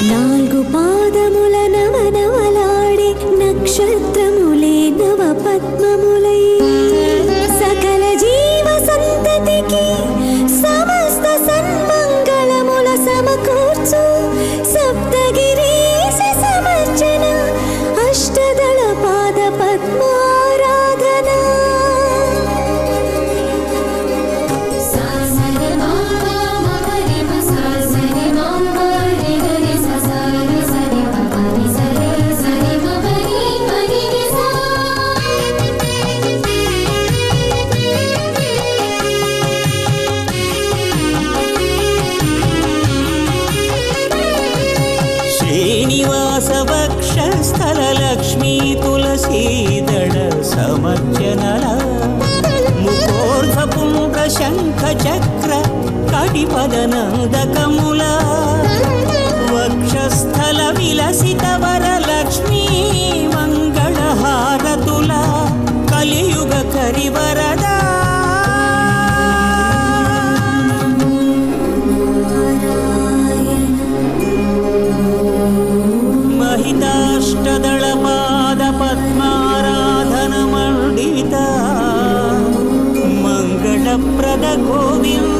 నాలుగు పాదముల నవనవలాడే నక్షత్రములే నవ పద్మములై సకల జీవ సంతతికి సమస్త సన్మంగళముల సమకూర్చు సప్తగిరీశ సమర్చన అష్టదళ పాద పద్మారాధన. శ్రీనివాస వక్షస్థల లక్ష్మీ తులసీదళ సమర్చనల ముఖోర్ధ పుండ్ర శంఖ చక్ర కటిపద నందకముల వక్షస్థల విలసిత వరలక్ష్మీ మంగళహారతుల కలియుగ కరివరదా महिताष्टदळ पाद पद्माराधन मंडिता मंगलप्रद गोविंद